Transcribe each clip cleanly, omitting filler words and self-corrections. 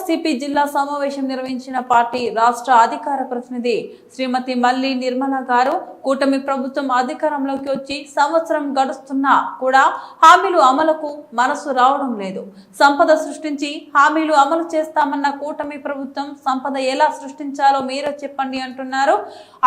వైఎస్ఆర్సీపీ జిల్లా సమావేశం నిర్వహించిన పార్టీ రాష్ట్ర అధికార ప్రతినిధి శ్రీమతి మల్లి నిర్మల గారు కూటమి ప్రభుత్వం అధికారంలోకి వచ్చి సంవత్సరం గడుస్తున్నా కూడా హామీలు అమలుకు మనసు రావడం లేదు. సంపద సృష్టించి హామీలు అమలు చేస్తామన్న కూటమి ప్రభుత్వం సంపద ఎలా సృష్టించాలో మీరే చెప్పండి అంటున్నారు.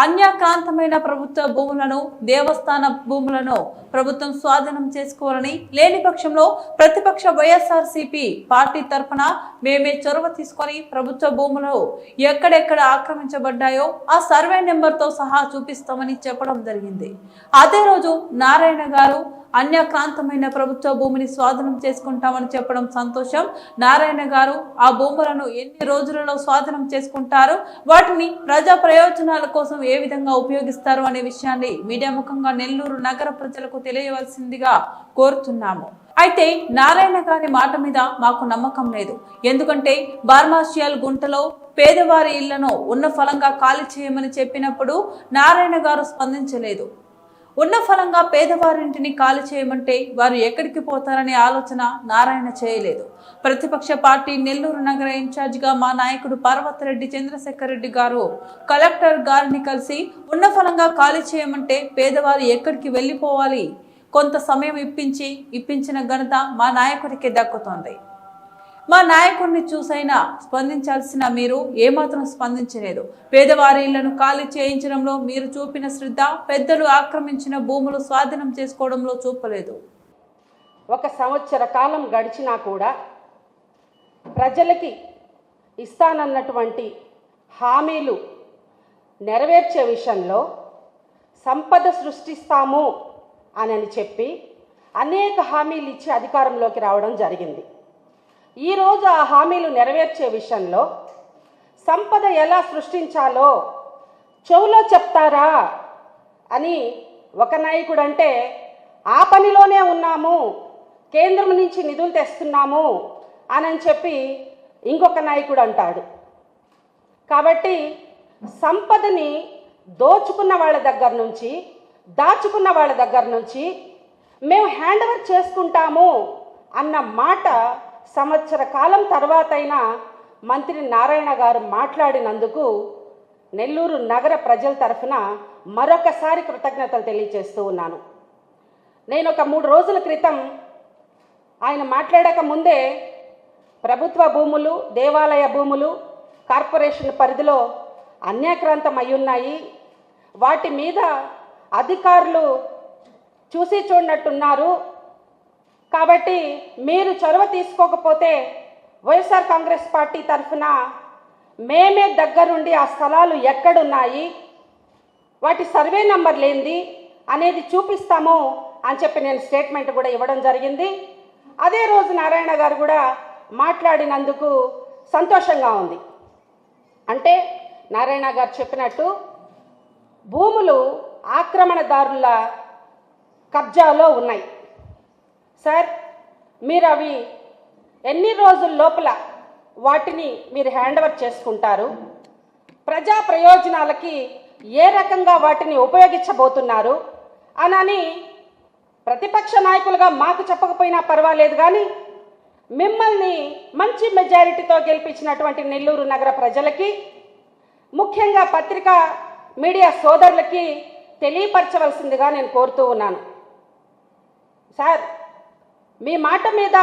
అన్యాక్రాంతమైన ప్రభుత్వ భూములను, దేవస్థాన భూములను ప్రభుత్వం స్వాధీనం చేసుకోవాలని, లేని పక్షంలో ప్రతిపక్ష వైఎస్ఆర్సీపీ పార్టీ తరఫున మేమే చొరవ తీసుకొని ప్రభుత్వ భూములు ఎక్కడెక్కడ ఆక్రమించబడ్డాయో ఆ సర్వే నెంబర్తో సహా చూపిస్తామని చెప్పడం జరిగింది. అదే రోజు నారాయణ గారు అన్యాక్రాంతమైన ప్రభుత్వ భూమిని స్వాధీనం చేసుకుంటామని చెప్పడం సంతోషం. నారాయణ గారు ఆ భూములను ఎన్ని రోజులలో స్వాధీనం చేసుకుంటారు, వాటిని ప్రజా ప్రయోజనాల కోసం ఏ విధంగా ఉపయోగిస్తారు అనే విషయాన్ని మీడియా ముఖంగా నెల్లూరు నగర ప్రజలకు తెలియవలసిందిగా కోరుతున్నాము. అయితే నారాయణ గారి మాట మీద మాకు నమ్మకం లేదు. ఎందుకంటే బార్మాషియాల్ గుంటలో పేదవారి ఇళ్లను ఉన్న ఫలంగా ఖాళీ చేయమని చెప్పినప్పుడు నారాయణ గారు స్పందించలేదు. ఉన్న ఫలంగా పేదవారింటిని ఖాళీ చేయమంటే వారు ఎక్కడికి పోతారనే ఆలోచన నారాయణ చేయలేదు. ప్రతిపక్ష పార్టీ నెల్లూరు నగర ఇన్ఛార్జిగా మా నాయకుడు పర్వతరెడ్డి చంద్రశేఖర్ రెడ్డి గారు కలెక్టర్ గారిని కలిసి ఉన్న ఫలంగా ఖాళీ చేయమంటే పేదవారు ఎక్కడికి వెళ్ళిపోవాలి, కొంత సమయం ఇప్పించిన ఘనత మా నాయకుడికి దక్కుతోంది. మా నాయకుడిని చూసైనా స్పందించాల్సిన మీరు ఏమాత్రం స్పందించలేదు. పేదవారి ఇళ్లను ఖాళీ చేయించడంలో మీరు చూపిన శ్రద్ధ పెద్దలు ఆక్రమించిన భూములు స్వాధీనం చేసుకోవడంలో చూపలేదు. ఒక సంవత్సర కాలం గడిచినా కూడా ప్రజలకి ఇస్తానన్నటువంటి హామీలు నెరవేర్చే విషయంలో సంపద సృష్టిస్తాము అని చెప్పి అనేక హామీలు ఇచ్చి అధికారంలోకి రావడం జరిగింది. ఈరోజు ఆ హామీలు నెరవేర్చే విషయంలో సంపద ఎలా సృష్టించాలో చెవులో చెప్తారా అని ఒక నాయకుడు అంటే, ఆ పనిలోనే ఉన్నాము, కేంద్రం నుంచి నిధులు తెస్తున్నాము అని చెప్పి ఇంకొక నాయకుడు అంటాడు. కాబట్టి సంపదని దోచుకున్న వాళ్ళ దగ్గర నుంచి, దాచుకున్న వాళ్ళ దగ్గర నుంచి మేము హ్యాండ్ ఓవర్ చేసుకుంటాము అన్న మాట సంవత్సర కాలం తర్వాతైనా మంత్రి నారాయణ గారు మాట్లాడినందుకు నెల్లూరు నగర ప్రజల తరఫున మరొకసారి కృతజ్ఞతలు తెలియజేస్తూ ఉన్నాను. నేను ఒక 3 రోజుల క్రితం ఆయన మాట్లాడక ముందే ప్రభుత్వ భూములు, దేవాలయ భూములు కార్పొరేషన్ పరిధిలో అన్యాక్రాంతం అయ్యున్నాయి, వాటి మీద అధికారులు చూసి చూడనట్టున్నారు, కాబట్టి మీరు చొరవ తీసుకోకపోతే వైఎస్ఆర్ కాంగ్రెస్ పార్టీ తరఫున మేమే దగ్గరుండి ఆ స్థలాలు ఎక్కడున్నాయి, వాటి సర్వే నెంబర్లు ఏంది అనేది చూపిస్తాము అని చెప్పి నేను స్టేట్మెంట్ కూడా ఇవ్వడం జరిగింది. అదే రోజు నారాయణ గారు కూడా మాట్లాడినందుకు సంతోషంగా ఉంది. అంటే నారాయణ గారు చెప్పినట్టు భూములు ఆక్రమణదారుల కబ్జాలో ఉన్నాయి. సార్, మీరు అవి ఎన్ని రోజుల లోపల వాటిని మీరు హ్యాండ్ ఓవర్ చేసుకుంటారు, ప్రజా ప్రయోజనాలకి ఏ రకంగా వాటిని ఉపయోగించబోతున్నారు అని ప్రతిపక్ష నాయకులుగా మాకు చెప్పకపోయినా పర్వాలేదు, కానీ మిమ్మల్ని మంచి మెజారిటీతో గెలిపించినటువంటి నెల్లూరు నగర ప్రజలకి, ముఖ్యంగా పత్రికా మీడియా సోదరులకి తెలియపరచవలసిందిగా నేను కోరుతూ ఉన్నాను. సార్, మీ మాట మీద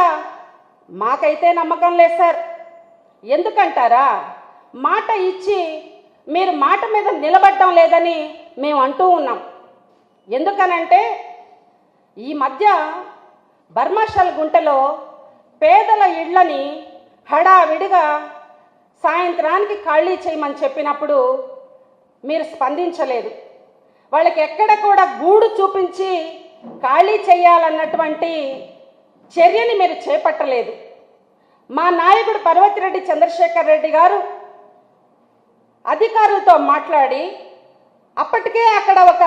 మాకైతే నమ్మకం లేదు సార్. ఎందుకంటారా, మాట ఇచ్చి మీరు మాట మీద నిలబడటం లేదని మేము అంటూ ఉన్నాం. ఎందుకనంటే ఈ మధ్య బర్మాషాల్ గుంటలో పేదల ఇళ్లని హడావిడిగా సాయంత్రానికి ఖాళీ చేయమని చెప్పినప్పుడు మీరు స్పందించలేదు. వాళ్ళకి ఎక్కడ కూడా గూడు చూపించి ఖాళీ చేయాలన్నటువంటి చర్యని మీరు చేపట్టలేదు. మా నాయకుడు పర్వతరెడ్డి చంద్రశేఖర్ రెడ్డి గారు అధికారులతో మాట్లాడి, అప్పటికే అక్కడ ఒక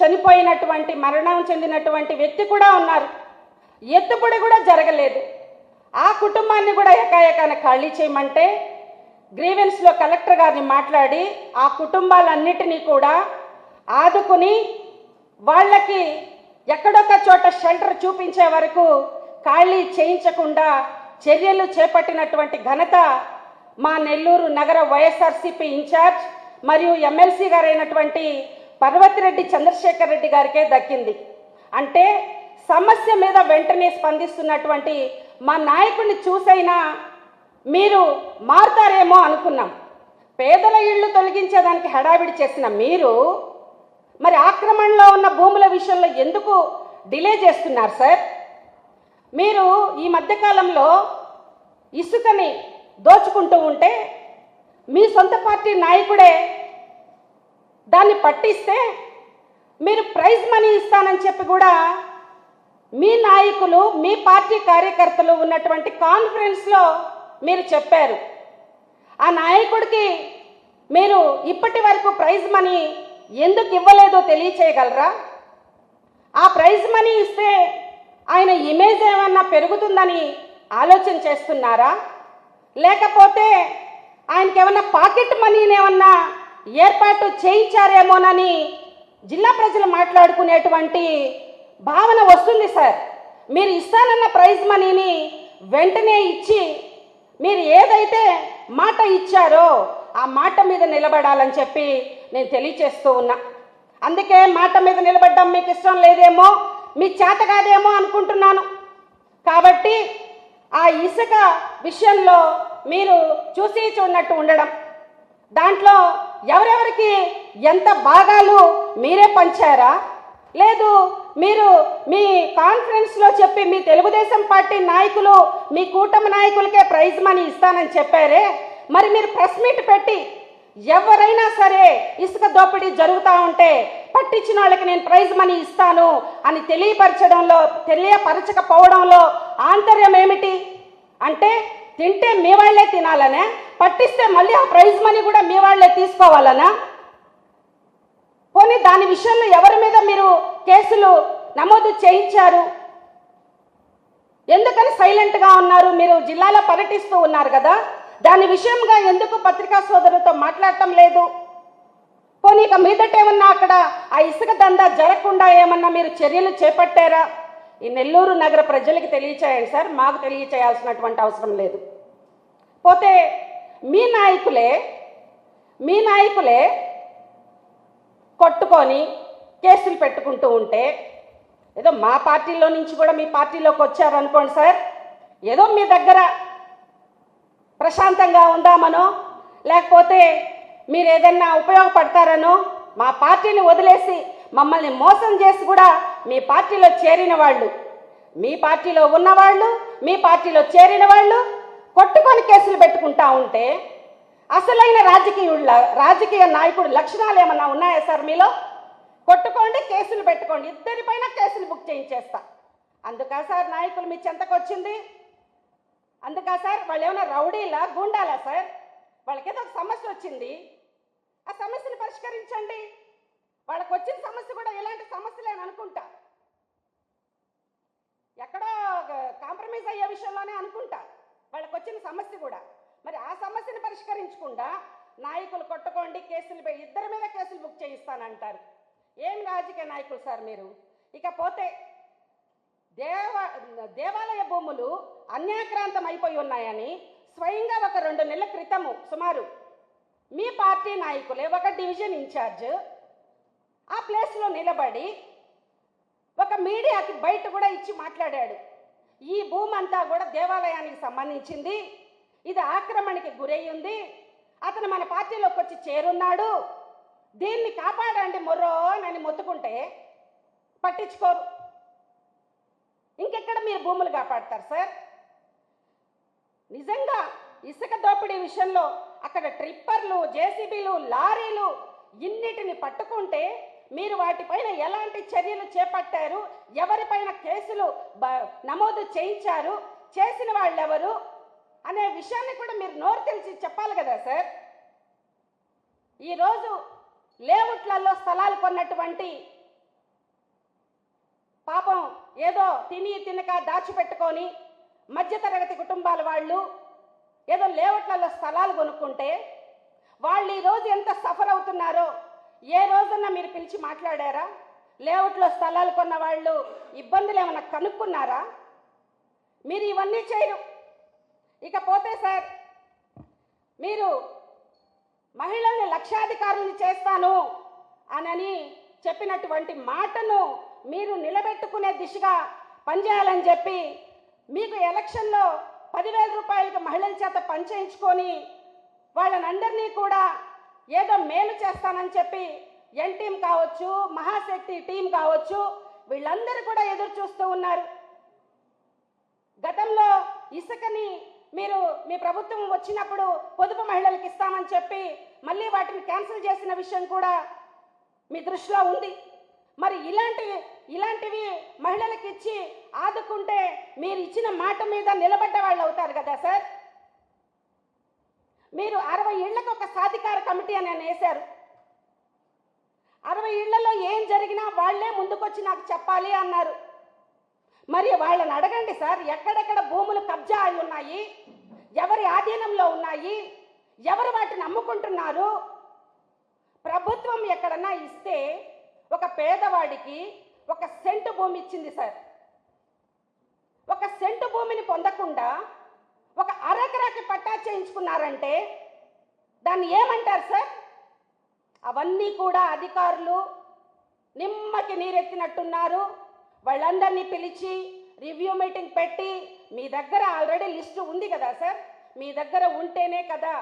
చనిపోయినటువంటి, మరణం చెందినటువంటి వ్యక్తి కూడా ఉన్నారు, ఎత్తుపడి కూడా జరగలేదు, ఆ కుటుంబాన్ని కూడా ఏకాఏకాన ఖాళీ చేయమంటే గ్రీవెన్స్లో కలెక్టర్ గారిని మాట్లాడి ఆ కుటుంబాలన్నిటినీ కూడా ఆదుకుని వాళ్ళకి ఎక్కడొక చోట షెల్టర్ చూపించే వరకు ఖాళీ చేయించకుండా చర్యలు చేపట్టినటువంటి ఘనత మా నెల్లూరు నగర వైఎస్ఆర్సీపీ ఇన్ఛార్జ్ మరియు ఎమ్మెల్సీ గారైనటువంటి పర్వతిరెడ్డి చంద్రశేఖర్ రెడ్డి గారికే దక్కింది. అంటే సమస్య మీద వెంటనే స్పందిస్తున్నటువంటి మా నాయకుడిని చూసైనా మీరు మారుతారేమో అనుకున్నాం. పేదల ఇళ్ళు తొలగించేదానికి హడావిడి చేసిన మీరు మరి ఆక్రమణలో ఉన్న భూముల విషయంలో ఎందుకు డిలే చేస్తున్నారు సార్? మీరు ఈ మధ్యకాలంలో ఇసుకని దోచుకుంటూ ఉంటే మీ సొంత పార్టీ నాయకుడే దాన్ని పట్టిస్తే మీరు ప్రైజ్ మనీ ఇస్తానని చెప్పి కూడా మీ నాయకులు, మీ పార్టీ కార్యకర్తలు ఉన్నటువంటి కాన్ఫరెన్స్లో మీరు చెప్పారు. ఆ నాయకుడికి మీరు ఇప్పటి వరకు ప్రైజ్ మనీ ఎందుకు ఇవ్వలేదో తెలియచేయగలరా? ఆ ప్రైజ్ మనీ ఇస్తే ఆయన ఇమేజ్ ఏమన్నా పెరుగుతుందని ఆలోచన చేస్తున్నారా? లేకపోతే ఆయనకి ఏమన్నా పాకెట్ మనీని ఏమన్నా ఏర్పాటు చేయించారేమోనని జిల్లా ప్రజలు మాట్లాడుకునేటువంటి భావన వస్తుంది సార్. మీరు ఇస్తానన్న ప్రైజ్ మనీని వెంటనే ఇచ్చి మీరు ఏదైతే మాట ఇచ్చారో ఆ మాట మీద నిలబడాలని చెప్పి నేను తెలియచేస్తూ ఉన్నా. అందుకే మాట మీద నిలబడడం మీకు ఇష్టం లేదేమో, మీ చేత కాదేమో అనుకుంటున్నాను. కాబట్టి ఆ ఇసుక విషయంలో మీరు చూసి చూడనట్టు ఉండడం, దాంట్లో ఎవరెవరికి ఎంత భాగాలు మీరే పంచారా? లేదు మీరు మీ కాన్ఫరెన్స్లో చెప్పి మీ తెలుగుదేశం పార్టీ నాయకులు, మీ కూటమి నాయకులకే ప్రైజ్ మనీ ఇస్తానని చెప్పారే, మరి మీరు ప్రెస్ మీట్ పెట్టి ఎవరైనా సరే ఇసుక దోపిడీ జరుగుతూ ఉంటే పట్టించిన వాళ్ళకి నేను ప్రైజ్ మనీ ఇస్తాను అని తెలియపరచకపోవడంలో ఆంతర్యం ఏమిటి? అంటే తింటే మీ వాళ్లే తినాలనే, పట్టిస్తే మళ్ళీ ఆ ప్రైజ్ మనీ కూడా మీ వాళ్లే తీసుకోవాలనా? పోనీ దాని విషయంలో ఎవరి మీద మీరు కేసులు నమోదు చేయించారు? ఎందుకని సైలెంట్గా ఉన్నారు? మీరు జిల్లాలో పర్యటిస్తూ ఉన్నారు కదా, దాని విషయంగా ఎందుకు పత్రికా సోదరులతో మాట్లాడటం లేదు? పోనీ ఇక మీదట ఏమన్నా అక్కడ ఆ ఇసుక దందా జరగకుండా ఏమన్నా మీరు చర్యలు చేపట్టారా? ఈ నెల్లూరు నగర ప్రజలకి తెలియచేయండి సార్, మాకు తెలియచేయాల్సినటువంటి అవసరం లేదు. పోతే మీ నాయకులే కొట్టుకొని కేసులు పెట్టుకుంటూ ఉంటే, ఏదో మా పార్టీలో నుంచి కూడా మీ పార్టీలోకి వచ్చారనుకోండి సార్, ఏదో మీ దగ్గర ప్రశాంతంగా ఉందామనో లేకపోతే మీరు ఏదన్నా ఉపయోగపడతారనో మా పార్టీని వదిలేసి మమ్మల్ని మోసం చేసి కూడా మీ పార్టీలో చేరిన వాళ్ళు, మీ పార్టీలో ఉన్నవాళ్ళు, మీ పార్టీలో చేరిన వాళ్ళు కొట్టుకొని కేసులు పెట్టుకుంటా ఉంటే అసలైన రాజకీయ నాయకుడు లక్షణాలు ఏమన్నా ఉన్నాయా సార్ మీలో? కొట్టుకోండి, కేసులు పెట్టుకోండి, ఇద్దరిపైన కేసులు బుక్ చేయించేస్తా. అందుకా సార్ నాయకులు మీ చెంతకు వచ్చింది? అందుకా సార్ వాళ్ళు ఏమైనా రౌడీలా, గుండాలా సార్? వాళ్ళకేదో ఒక సమస్య వచ్చింది, ఆ సమస్యను పరిష్కరించండి. వాళ్ళకి వచ్చిన సమస్య కూడా ఎలాంటి సమస్యలేని అనుకుంటా, ఎక్కడో కాంప్రమైజ్ అయ్యే విషయంలోనే అనుకుంటా వాళ్ళకి వచ్చిన సమస్య కూడా. మరి ఆ సమస్యను పరిష్కరించకుండా నాయకులు కొట్టుకోండి, కేసులు ఇద్దరి మీద కేసులు బుక్ చేయిస్తానంటారు. ఏం రాజకీయ నాయకులు సార్ మీరు? ఇకపోతే దేవాలయ భూములు అన్యాక్రాంతం అయిపోయి ఉన్నాయని స్వయంగా ఒక 2 నెలల క్రితము సుమారు మీ పార్టీ నాయకులే ఒక డివిజన్ ఇన్ఛార్జ్ ఆ ప్లేస్లో నిలబడి ఒక మీడియాకి బయట కూడా ఇచ్చి మాట్లాడాడు. ఈ భూమి అంతా కూడా దేవాలయానికి సంబంధించింది, ఇది ఆక్రమణకి గురయ్యింది, అతను మన పార్టీలోకి వచ్చి చేరున్నాడు, దీన్ని కాపాడండి మొర్రో అని మొత్తుకుంటే పట్టించుకోరు. ఇంకెక్కడ మీరు భూములు కాపాడతారు సార్? నిజంగా ఇసుక దోపిడీ విషయంలో అక్కడ ట్రిప్పర్లు, జేసీబీలు, లారీలు ఇన్నిటిని పట్టుకుంటే మీరు వాటిపైన ఎలాంటి చర్యలు చేపట్టారు, ఎవరిపైన కేసులు నమోదు చేయించారు, చేసిన వాళ్ళు ఎవరు అనే విషయాన్ని కూడా మీరు నోరు తెలిసి చెప్పాలి కదా సార్. ఈరోజు లేఅవుట్లలో స్థలాలు కొన్నటువంటి పాపం ఏదో తినక దాచిపెట్టుకొని మధ్యతరగతి కుటుంబాల వాళ్ళు ఏదో లేఅవుట్లలో స్థలాలు కొనుక్కుంటే వాళ్ళు ఈరోజు ఎంత సఫర్ అవుతున్నారో ఏ రోజున్నా మీరు పిలిచి మాట్లాడారా? లేఅవుట్లో స్థలాలు కొన్న వాళ్ళు ఇబ్బందులు ఏమైనా కనుక్కున్నారా? మీరు ఇవన్నీ చేయరు. ఇకపోతే సార్ మీరు మహిళల్ని లక్షాధికారులు చేస్తాను అని చెప్పినటువంటి మాటను మీరు నిలబెట్టుకునే దిశగా పనిచేయాలని చెప్పి మీకు ఎలక్షన్లో 10,000 రూపాయలకి మహిళల చేత పనిచేయించుకొని వాళ్ళనందరినీ కూడా ఏదో మేలు చేస్తానని చెప్పి ఎన్ టీం కావచ్చు, మహాశక్తి టీం కావచ్చు, వీళ్ళందరూ కూడా ఎదురు చూస్తూ ఉన్నారు. గతంలో ఇసుకని మీరు మీ ప్రభుత్వం వచ్చినప్పుడు పొదుపు మహిళలకు ఇస్తామని చెప్పి మళ్ళీ వాటిని క్యాన్సిల్ చేసిన విషయం కూడా మీ దృష్టిలో ఉంది. మరి ఇలాంటివి మహిళలకు ఇచ్చి ఆదుకుంటే మీరు ఇచ్చిన మాట మీద నిలబడ్డ వాళ్ళు అవుతారు కదా సార్. మీరు 60 ఇళ్లకు ఒక సాధికార కమిటీ అని వేశారు. 60 ఇళ్లలో ఏం జరిగినా వాళ్లే ముందుకొచ్చి నాకు చెప్పాలి అన్నారు. మరి వాళ్ళని అడగండి సార్, ఎక్కడెక్కడ భూములు కబ్జా అయి ఉన్నాయి, ఎవరి ఆధీనంలో ఉన్నాయి, ఎవరు వాటిని అమ్ముకుంటున్నారు. ప్రభుత్వం ఎక్కడన్నా ఇస్తే ఒక పేదవాడికి 1 సెంటు భూమి ఇచ్చింది సార్. 1 సెంటు భూమిని పొందకుండా 1 అరెకరాకి పట్టా చేయించుకున్నారంటే దాన్ని ఏమంటారు సార్? అవన్నీ కూడా అధికారులు నిమ్మకి నీరెత్తినట్టున్నారు. వాళ్ళందరినీ పిలిచి రివ్యూ మీటింగ్ పెట్టి, మీ దగ్గర ఆల్రెడీ లిస్టు ఉంది కదా సార్, మీ దగ్గర ఉంటేనే కదా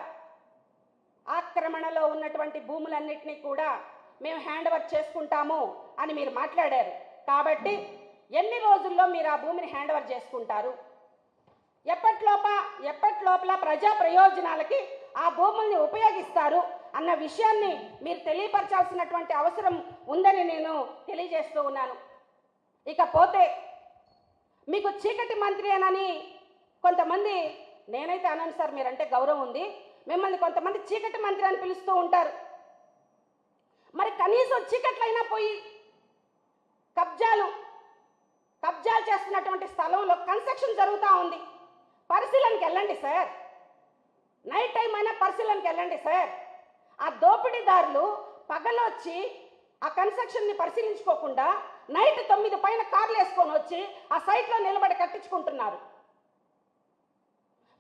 ఆక్రమణలో ఉన్నటువంటి భూములన్నింటినీ కూడా మేము హ్యాండ్ ఓవర్ చేసుకుంటాము అని మీరు మాట్లాడారు. కాబట్టి ఎన్ని రోజుల్లో మీరు ఆ భూమిని హ్యాండ్ ఓవర్ చేసుకుంటారు? ఎప్పటిలోపల ప్రజా ప్రయోజనాలకి ఆ భూముల్ని ఉపయోగిస్తారు అన్న విషయాన్ని మీరు తెలియపరచాల్సినటువంటి అవసరం ఉందని నేను తెలియజేస్తూ ఉన్నాను. ఇకపోతే మీకు చీకటి మంత్రి అని కొంతమంది, నేనైతే అనను సార్, మీరంటే గౌరవం ఉంది, మిమ్మల్ని కొంతమంది చీకటి మంత్రి అని పిలుస్తూ ఉంటారు. మరి కనీసం చీకట్లైనా పోయి కబ్జాలు చేస్తున్నటువంటి స్థలంలో కన్స్ట్రక్షన్ జరుగుతూ ఉంది, పరిశీలనకి వెళ్ళండి సార్. నైట్ టైం అయినా పరిశీలనకి వెళ్ళండి సార్. ఆ దోపిడీదారులు పగలొచ్చి ఆ కన్స్ట్రక్షన్ని పరిశీలించుకోకుండా నైట్ 9 పైన కార్లు వేసుకొని వచ్చి ఆ సైట్లో నిలబడి కట్టించుకుంటున్నారు.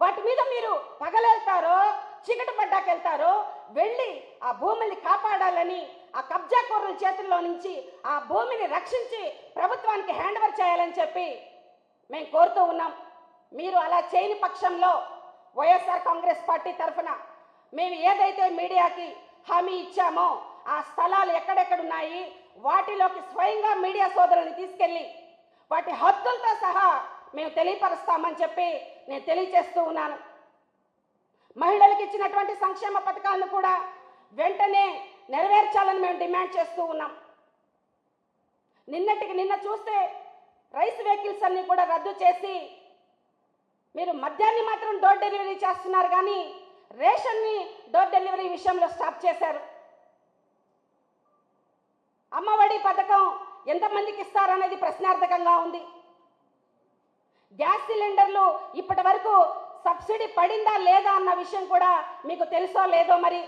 వాటి మీద మీరు పగలెళ్తారో చీకటి పడ్డాకెళ్తారో వెళ్ళి ఆ భూమిని కాపాడాలని, ఆ కబ్జాకోరుల చేతుల్లో నుంచి ఆ భూమిని రక్షించి ప్రభుత్వానికి హ్యాండ్ ఓవర్ చేయాలని చెప్పి మేము కోరుతూ ఉన్నాం. మీరు అలా చేయని పక్షంలో వైఎస్ఆర్ కాంగ్రెస్ పార్టీ తరఫున మేము ఏదైతే మీడియాకి హామీ ఇచ్చామో ఆ స్థలాలు ఎక్కడెక్కడున్నాయి వాటిలోకి స్వయంగా మీడియా సోదరులను తీసుకెళ్ళి వాటి హద్దులతో సహా మేము తెలియపరుస్తామని చెప్పి నేను తెలియజేస్తూ ఉన్నాను. మహిళలకు ఇచ్చినటువంటి సంక్షేమ పథకాలను కూడా వెంటనే నెరవేర్చాలని మేము డిమాండ్ చేస్తూ ఉన్నాం. నిన్న చూస్తే రైస్ వెహికల్స్ అన్ని కూడా రద్దు చేసి మీరు మద్యాన్ని మాత్రం డోర్ డెలివరీ చేస్తున్నారు, కానీ రేషన్ని డోర్ డెలివరీ విషయంలో స్టాప్ చేశారు. అమ్మఒడి పథకం ఎంతమందికి ఇస్తారనేది ప్రశ్నార్థకంగా ఉంది. గ్యాస్ సిలిండర్లు ఇప్పటి వరకు సబ్సిడీ పడిందా లేదా అన్న విషయం కూడా మీకు తెలుసో లేదో. మరి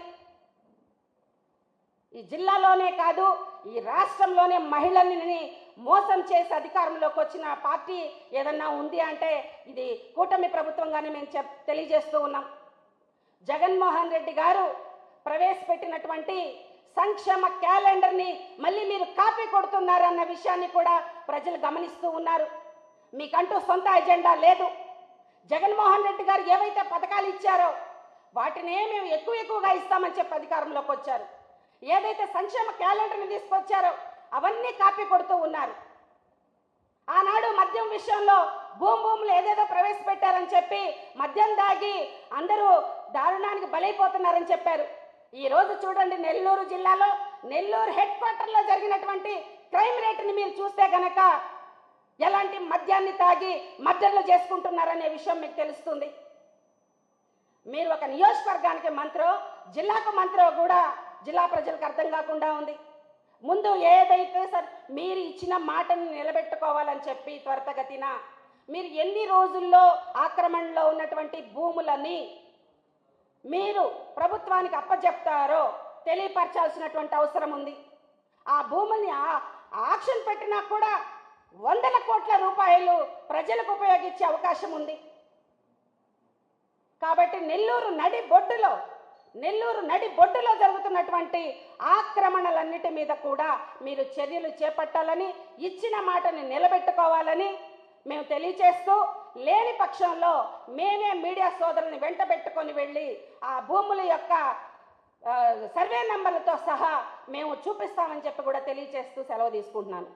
ఈ జిల్లాలోనే కాదు, ఈ రాష్ట్రంలోనే మహిళల్ని మోసం చేసి అధికారంలోకి వచ్చిన పార్టీ ఏదన్నా ఉంది అంటే ఇది కూటమి ప్రభుత్వంగానే మేము తెలియజేస్తూ ఉన్నాం. జగన్మోహన్ రెడ్డి గారు ప్రవేశపెట్టినటువంటి సంక్షేమ క్యాలెండర్ని మళ్ళీ మీరు కాపీ కొడుతున్నారన్న విషయాన్ని కూడా ప్రజలు గమనిస్తూ ఉన్నారు. మీకంటూ సొంత ఎజెండా లేదు. జగన్మోహన్ రెడ్డి గారు ఏవైతే పథకాలు ఇచ్చారో వాటినే మేము ఎక్కువగా ఇస్తామని చెప్పి అధికారంలోకి వచ్చారు. ఏదైతే సంక్షేమ క్యాలెండర్ని తీసుకొచ్చారో అవన్నీ కాపీ కొడుతూ ఉన్నారు. ఆనాడు మద్యం విషయంలో భూములు ఏదేదో ప్రవేశపెట్టారని చెప్పి మద్యం దాగి అందరూ దారుణానికి బలైపోతున్నారని చెప్పారు. ఈ రోజు చూడండి, నెల్లూరు జిల్లాలో నెల్లూరు హెడ్ క్వార్టర్లో జరిగినటువంటి క్రైమ్ రేటుని మీరు చూస్తే గనక ఎలాంటి మద్యాన్ని తాగి మర్డర్లు చేసుకుంటున్నారనే విషయం మీకు తెలుస్తుంది. మీరు ఒక నియోజకవర్గానికి మంత్రో జిల్లాకు మంత్రో కూడా జిల్లా ప్రజలకు అర్థం కాకుండా ఉంది. ముందు ఏదైతే సార్ మీరు ఇచ్చిన మాటను నిలబెట్టుకోవాలని చెప్పి త్వరితగతిన మీరు ఎన్ని రోజుల్లో ఆక్రమణలో ఉన్నటువంటి భూములని మీరు ప్రభుత్వానికి అప్పచెప్తారో తెలియపరచాల్సినటువంటి అవసరం ఉంది. ఆ భూముల్ని ఆక్షన్ పెట్టినా కూడా 100 కోట్ల రూపాయలు ప్రజలకు ఉపయోగించే అవకాశం ఉంది. కాబట్టి నెల్లూరు నడి బొడ్డులో జరుగుతున్నటువంటి ఆక్రమణలన్నిటి మీద కూడా మీరు చర్యలు చేపట్టాలని, ఇచ్చిన మాటని నిలబెట్టుకోవాలని మేము తెలియచేస్తూ, లేని పక్షంలో మేమే మీడియా సోదరుల్ని వెంట పెట్టుకొని వెళ్ళి ఆ భూముల యొక్క సర్వే నంబర్లతో సహా మేము చూపిస్తామని చెప్పి కూడా తెలియచేస్తూ సెలవు తీసుకుంటున్నాను.